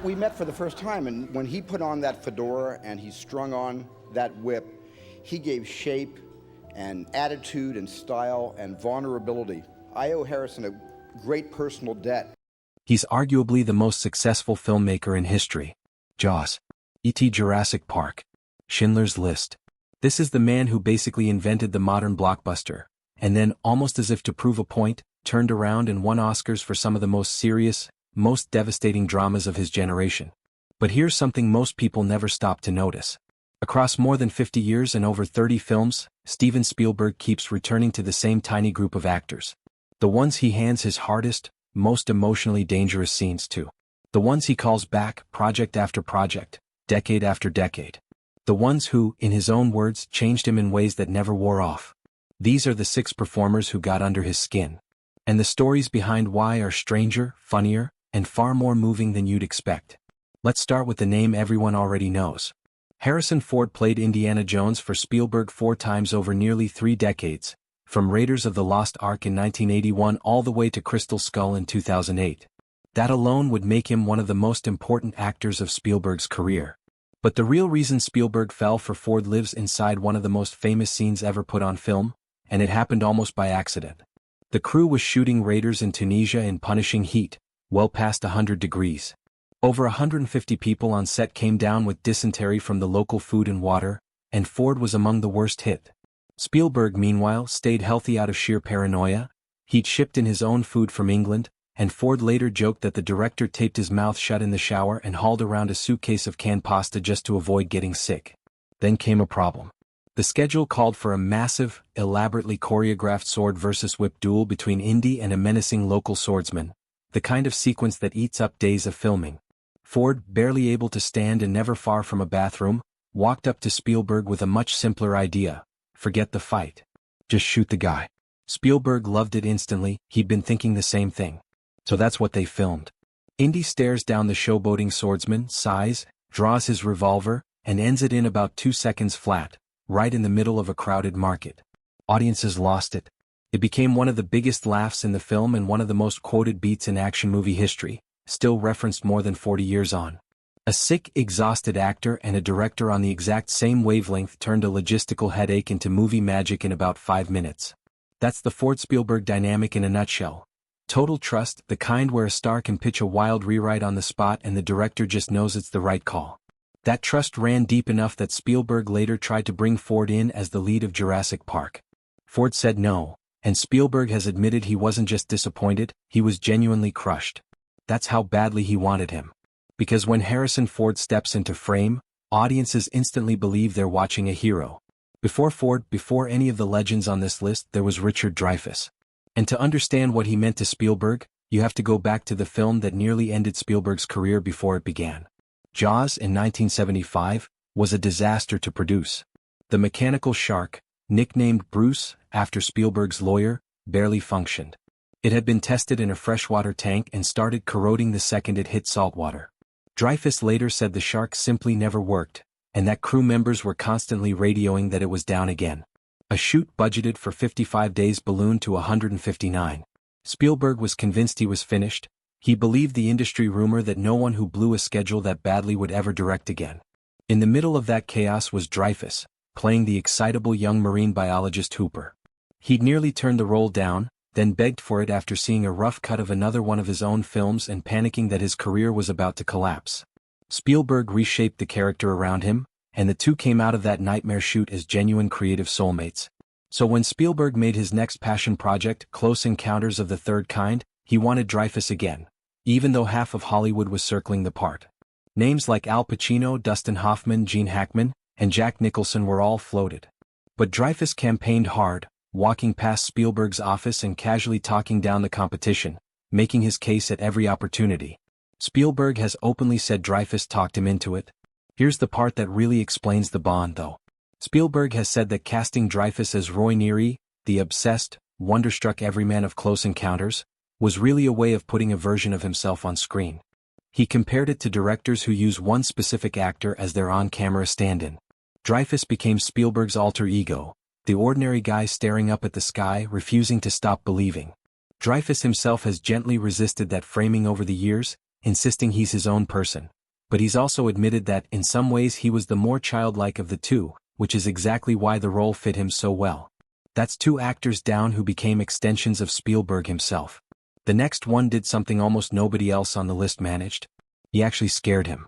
We met for the first time, and when he put on that fedora and he strung on that whip, he gave shape and attitude and style and vulnerability. I owe Harrison a great personal debt. He's arguably the most successful filmmaker in history. Jaws, E.T. Jurassic Park, Schindler's List. This is the man who basically invented the modern blockbuster, and then, almost as if to prove a point, turned around and won Oscars for some of the most serious, most devastating dramas of his generation. But here's something most people never stop to notice. Across more than 50 years and over 30 films, Steven Spielberg keeps returning to the same tiny group of actors. The ones he hands his hardest, most emotionally dangerous scenes to. The ones he calls back, project after project, decade after decade. The ones who, in his own words, changed him in ways that never wore off. These are the 6 performers who got under his skin. And the stories behind why are stranger, funnier, and far more moving than you'd expect. Let's start with the name everyone already knows. Harrison Ford played Indiana Jones for Spielberg 4 times over nearly 3 decades, from Raiders of the Lost Ark in 1981 all the way to Crystal Skull in 2008. That alone would make him one of the most important actors of Spielberg's career. But the real reason Spielberg fell for Ford lives inside one of the most famous scenes ever put on film, and it happened almost by accident. The crew was shooting Raiders in Tunisia in punishing heat, well past 100 degrees. Over 150 people on set came down with dysentery from the local food and water, and Ford was among the worst hit. Spielberg, meanwhile, stayed healthy out of sheer paranoia. He'd shipped in his own food from England, and Ford later joked that the director taped his mouth shut in the shower and hauled around a suitcase of canned pasta just to avoid getting sick. Then came a problem. The schedule called for a massive, elaborately choreographed sword versus whip duel between Indy and a menacing local swordsman, the kind of sequence that eats up days of filming. Ford, barely able to stand and never far from a bathroom, walked up to Spielberg with a much simpler idea. Forget the fight. Just shoot the guy. Spielberg loved it instantly. He'd been thinking the same thing. So that's what they filmed. Indy stares down the showboating swordsman, sighs, draws his revolver, and ends it in about 2 seconds flat, right in the middle of a crowded market. Audiences lost it. It became one of the biggest laughs in the film and one of the most quoted beats in action movie history, still referenced more than 40 years on. A sick, exhausted actor and a director on the exact same wavelength turned a logistical headache into movie magic in about 5 minutes. That's the Ford-Spielberg dynamic in a nutshell. Total trust, the kind where a star can pitch a wild rewrite on the spot and the director just knows it's the right call. That trust ran deep enough that Spielberg later tried to bring Ford in as the lead of Jurassic Park. Ford said no, and Spielberg has admitted he wasn't just disappointed, he was genuinely crushed. That's how badly he wanted him. Because when Harrison Ford steps into frame, audiences instantly believe they're watching a hero. Before Ford, before any of the legends on this list, there was Richard Dreyfuss. And to understand what he meant to Spielberg, you have to go back to the film that nearly ended Spielberg's career before it began. Jaws, in 1975, was a disaster to produce. The mechanical shark, nicknamed Bruce, after Spielberg's lawyer, barely functioned. It had been tested in a freshwater tank and started corroding the second it hit saltwater. Dreyfuss later said the shark simply never worked, and that crew members were constantly radioing that it was down again. A shoot budgeted for 55 days ballooned to 159. Spielberg was convinced he was finished. He believed the industry rumor that no one who blew a schedule that badly would ever direct again. In the middle of that chaos was Dreyfuss, playing the excitable young marine biologist Hooper. He'd nearly turned the role down, then begged for it after seeing a rough cut of another one of his own films and panicking that his career was about to collapse. Spielberg reshaped the character around him, and the two came out of that nightmare shoot as genuine creative soulmates. So when Spielberg made his next passion project, Close Encounters of the Third Kind, he wanted Dreyfuss again, even though half of Hollywood was circling the part. Names like Al Pacino, Dustin Hoffman, Gene Hackman, and Jack Nicholson were all floated. But Dreyfuss campaigned hard, walking past Spielberg's office and casually talking down the competition, making his case at every opportunity. Spielberg has openly said Dreyfuss talked him into it. Here's the part that really explains the bond, though. Spielberg has said that casting Dreyfuss as Roy Neary, the obsessed, wonderstruck everyman of Close Encounters, was really a way of putting a version of himself on screen. He compared it to directors who use one specific actor as their on-camera stand-in. Dreyfuss became Spielberg's alter ego, the ordinary guy staring up at the sky, refusing to stop believing. Dreyfuss himself has gently resisted that framing over the years, insisting he's his own person. But he's also admitted that, in some ways, he was the more childlike of the two, which is exactly why the role fit him so well. That's two actors down who became extensions of Spielberg himself. The next one did something almost nobody else on the list managed. He actually scared him.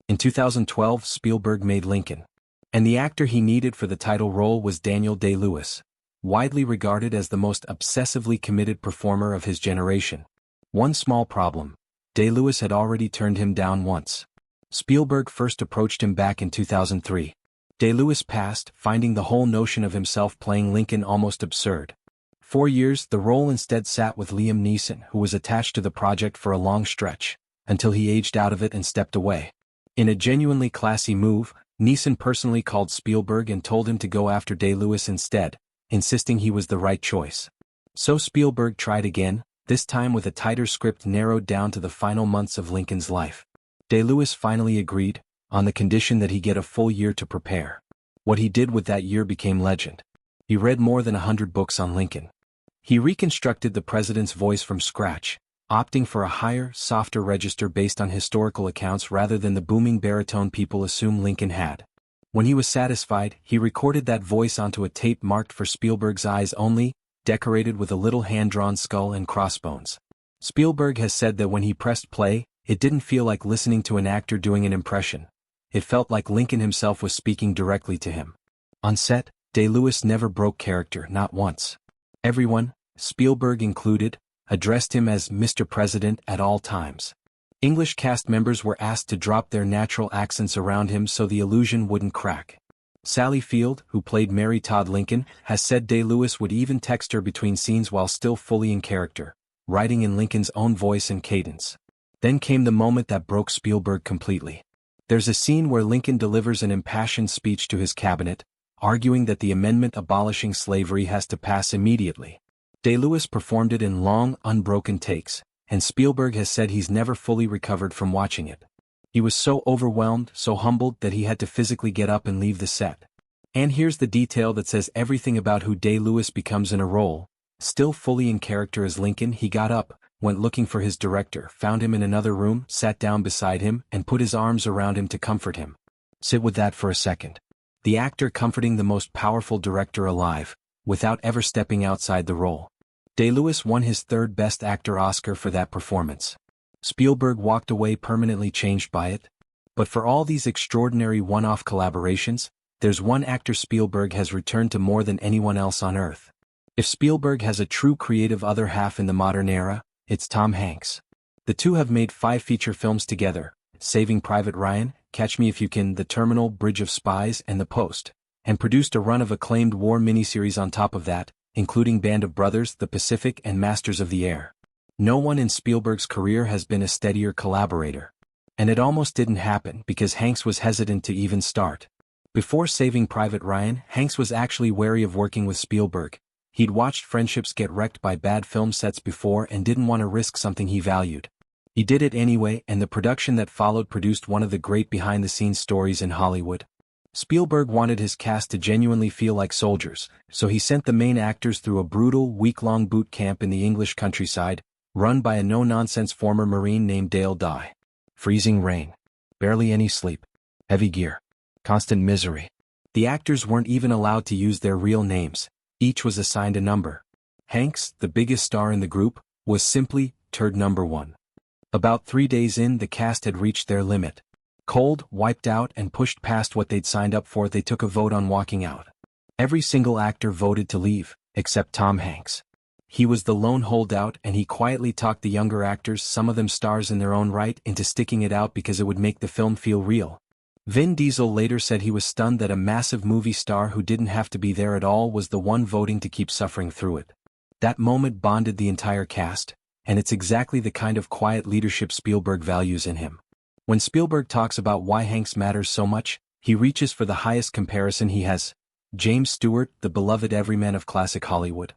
In 2012, Spielberg made Lincoln. And the actor he needed for the title role was Daniel Day-Lewis, widely regarded as the most obsessively committed performer of his generation. One small problem: Day-Lewis had already turned him down once. Spielberg first approached him back in 2003. Day-Lewis passed, finding the whole notion of himself playing Lincoln almost absurd. 4 years, the role instead sat with Liam Neeson, who was attached to the project for a long stretch, until he aged out of it and stepped away. In a genuinely classy move, Neeson personally called Spielberg and told him to go after Day-Lewis instead, insisting he was the right choice. So Spielberg tried again, this time with a tighter script narrowed down to the final months of Lincoln's life. Day-Lewis finally agreed, on the condition that he get a full year to prepare. What he did with that year became legend. He read more than 100 books on Lincoln. He reconstructed the president's voice from scratch, opting for a higher, softer register based on historical accounts rather than the booming baritone people assume Lincoln had. When he was satisfied, he recorded that voice onto a tape marked for Spielberg's eyes only, decorated with a little hand-drawn skull and crossbones. Spielberg has said that when he pressed play, it didn't feel like listening to an actor doing an impression. It felt like Lincoln himself was speaking directly to him. On set, Day-Lewis never broke character, not once. Everyone, Spielberg included, addressed him as Mr. President at all times. English cast members were asked to drop their natural accents around him so the illusion wouldn't crack. Sally Field, who played Mary Todd Lincoln, has said Day-Lewis would even text her between scenes while still fully in character, writing in Lincoln's own voice and cadence. Then came the moment that broke Spielberg completely. There's a scene where Lincoln delivers an impassioned speech to his cabinet, arguing that the amendment abolishing slavery has to pass immediately. Day-Lewis performed it in long, unbroken takes, and Spielberg has said he's never fully recovered from watching it. He was so overwhelmed, so humbled that he had to physically get up and leave the set. And here's the detail that says everything about who Day-Lewis becomes in a role. Still fully in character as Lincoln, he got up, went looking for his director, found him in another room, sat down beside him, and put his arms around him to comfort him. Sit with that for a second. The actor comforting the most powerful director alive, without ever stepping outside the role. Day-Lewis won his third Best Actor Oscar for that performance. Spielberg walked away permanently changed by it. But for all these extraordinary one-off collaborations, there's one actor Spielberg has returned to more than anyone else on Earth. If Spielberg has a true creative other half in the modern era, it's Tom Hanks. The two have made 5 feature films together: Saving Private Ryan, Catch Me If You Can, The Terminal, Bridge of Spies, and The Post, and produced a run of acclaimed war miniseries on top of that, including Band of Brothers, The Pacific, and Masters of the Air. No one in Spielberg's career has been a steadier collaborator. And it almost didn't happen because Hanks was hesitant to even start. Before Saving Private Ryan, Hanks was actually wary of working with Spielberg. He'd watched friendships get wrecked by bad film sets before and didn't want to risk something he valued. He did it anyway, and the production that followed produced one of the great behind-the-scenes stories in Hollywood. Spielberg wanted his cast to genuinely feel like soldiers, so he sent the main actors through a brutal, week-long boot camp in the English countryside, run by a no-nonsense former Marine named Dale Dye. Freezing rain. Barely any sleep. Heavy gear. Constant misery. The actors weren't even allowed to use their real names. Each was assigned a number. Hanks, the biggest star in the group, was simply Turd Number 1. About 3 days in, the cast had reached their limit. Cold, wiped out, and pushed past what they'd signed up for, they took a vote on walking out. Every single actor voted to leave, except Tom Hanks. He was the lone holdout, and he quietly talked the younger actors, some of them stars in their own right, into sticking it out because it would make the film feel real. Vin Diesel later said he was stunned that a massive movie star who didn't have to be there at all was the one voting to keep suffering through it. That moment bonded the entire cast, and it's exactly the kind of quiet leadership Spielberg values in him. When Spielberg talks about why Hanks matters so much, he reaches for the highest comparison he has: James Stewart, the beloved everyman of classic Hollywood.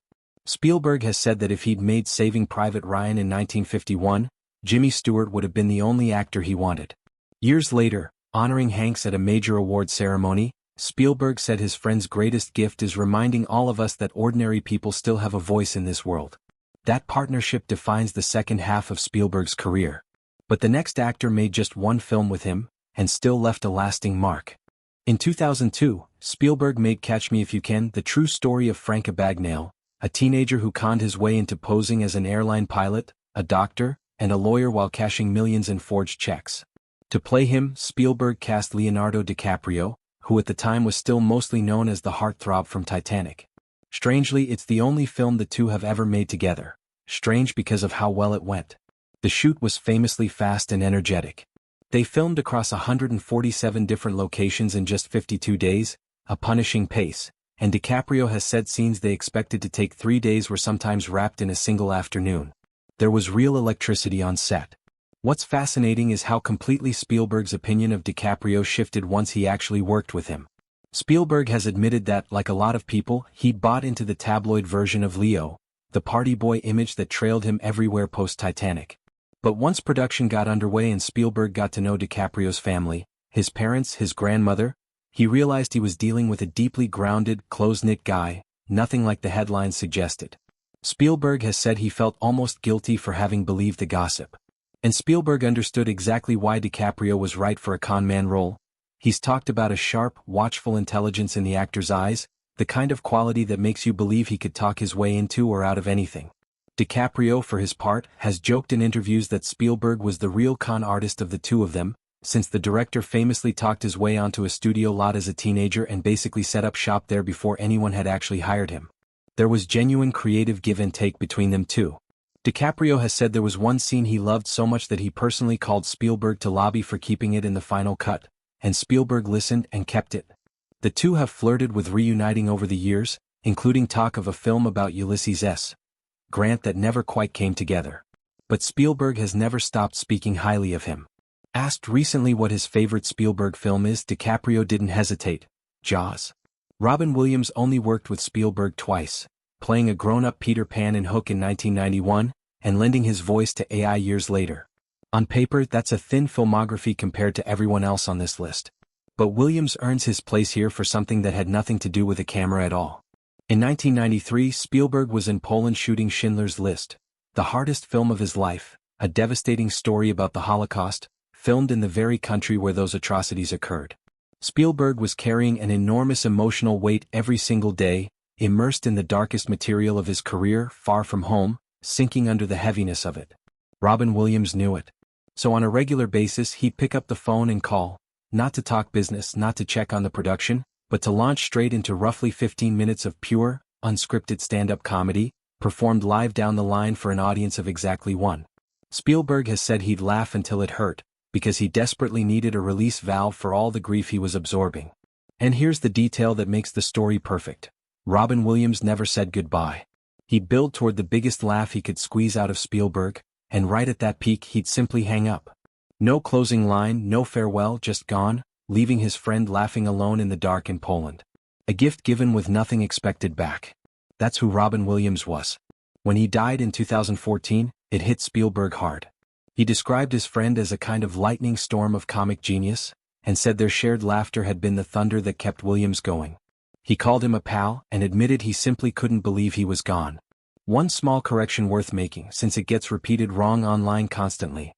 Spielberg has said that if he'd made Saving Private Ryan in 1951, Jimmy Stewart would have been the only actor he wanted. Years later, honoring Hanks at a major award ceremony, Spielberg said his friend's greatest gift is reminding all of us that ordinary people still have a voice in this world. That partnership defines the second half of Spielberg's career. But the next actor made just one film with him, and still left a lasting mark. In 2002, Spielberg made Catch Me If You Can, the true story of Frank Abagnale, a teenager who conned his way into posing as an airline pilot, a doctor, and a lawyer while cashing millions in forged checks. To play him, Spielberg cast Leonardo DiCaprio, who at the time was still mostly known as the heartthrob from Titanic. Strangely, it's the only film the two have ever made together. Strange because of how well it went. The shoot was famously fast and energetic. They filmed across 147 different locations in just 52 days, a punishing pace, and DiCaprio has said scenes they expected to take 3 days were sometimes wrapped in a single afternoon. There was real electricity on set. What's fascinating is how completely Spielberg's opinion of DiCaprio shifted once he actually worked with him. Spielberg has admitted that, like a lot of people, he'd bought into the tabloid version of Leo, the party boy image that trailed him everywhere post-Titanic. But once production got underway and Spielberg got to know DiCaprio's family, his parents, his grandmother, he realized he was dealing with a deeply grounded, close-knit guy, nothing like the headlines suggested. Spielberg has said he felt almost guilty for having believed the gossip. And Spielberg understood exactly why DiCaprio was right for a con man role. He's talked about a sharp, watchful intelligence in the actor's eyes, the kind of quality that makes you believe he could talk his way into or out of anything. DiCaprio, for his part, has joked in interviews that Spielberg was the real con artist of the two of them, since the director famously talked his way onto a studio lot as a teenager and basically set up shop there before anyone had actually hired him. There was genuine creative give and take between them too. DiCaprio has said there was one scene he loved so much that he personally called Spielberg to lobby for keeping it in the final cut, and Spielberg listened and kept it. The two have flirted with reuniting over the years, including talk of a film about Ulysses S. Grant that never quite came together. But Spielberg has never stopped speaking highly of him. Asked recently what his favorite Spielberg film is, DiCaprio didn't hesitate: Jaws. Robin Williams only worked with Spielberg twice, playing a grown-up Peter Pan in Hook in 1991, and lending his voice to AI years later. On paper, that's a thin filmography compared to everyone else on this list. But Williams earns his place here for something that had nothing to do with a camera at all. In 1993, Spielberg was in Poland shooting Schindler's List, the hardest film of his life, a devastating story about the Holocaust, filmed in the very country where those atrocities occurred. Spielberg was carrying an enormous emotional weight every single day, immersed in the darkest material of his career, far from home, sinking under the heaviness of it. Robin Williams knew it. So on a regular basis he'd pick up the phone and call, not to talk business, not to check on the production, but to launch straight into roughly 15 minutes of pure, unscripted stand-up comedy, performed live down the line for an audience of exactly one. Spielberg has said he'd laugh until it hurt, because he desperately needed a release valve for all the grief he was absorbing. And here's the detail that makes the story perfect. Robin Williams never said goodbye. He'd build toward the biggest laugh he could squeeze out of Spielberg, and right at that peak he'd simply hang up. No closing line, no farewell, just gone, leaving his friend laughing alone in the dark in Poland. A gift given with nothing expected back. That's who Robin Williams was. When he died in 2014, it hit Spielberg hard. He described his friend as a kind of lightning storm of comic genius, and said their shared laughter had been the thunder that kept Williams going. He called him a pal and admitted he simply couldn't believe he was gone. One small correction worth making, since it gets repeated wrong online constantly.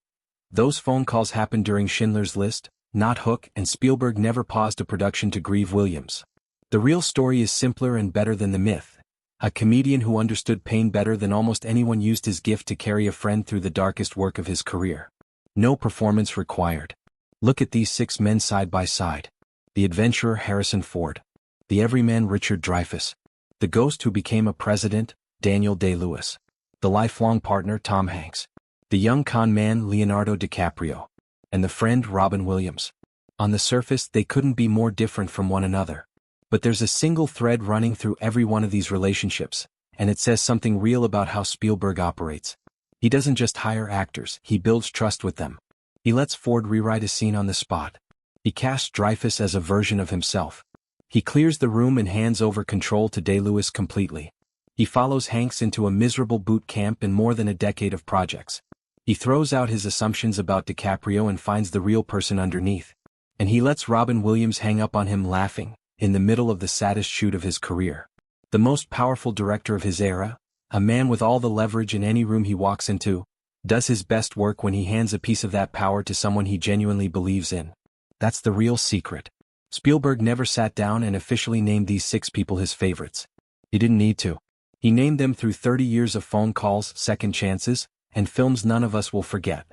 Those phone calls happened during Schindler's List, not Hook, and Spielberg never paused a production to grieve Williams. The real story is simpler and better than the myth. A comedian who understood pain better than almost anyone used his gift to carry a friend through the darkest work of his career. No performance required. Look at these 6 men side by side. The adventurer Harrison Ford. The everyman Richard Dreyfuss. The ghost who became a president, Daniel Day-Lewis. The lifelong partner Tom Hanks. The young con man Leonardo DiCaprio. And the friend Robin Williams. On the surface, they couldn't be more different from one another. But there's a single thread running through every one of these relationships, and it says something real about how Spielberg operates. He doesn't just hire actors, he builds trust with them. He lets Ford rewrite a scene on the spot. He casts Dreyfuss as a version of himself. He clears the room and hands over control to Day-Lewis completely. He follows Hanks into a miserable boot camp and more than a decade of projects. He throws out his assumptions about DiCaprio and finds the real person underneath. And he lets Robin Williams hang up on him laughing, in the middle of the saddest shoot of his career. The most powerful director of his era, a man with all the leverage in any room he walks into, does his best work when he hands a piece of that power to someone he genuinely believes in. That's the real secret. Spielberg never sat down and officially named these 6 people his favorites. He didn't need to. He named them through 30 years of phone calls, second chances, and films none of us will forget.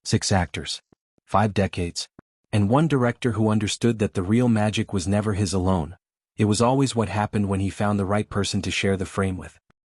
6 actors, 5 decades, and 1 director who understood that the real magic was never his alone. It was always what happened when he found the right person to share the frame with.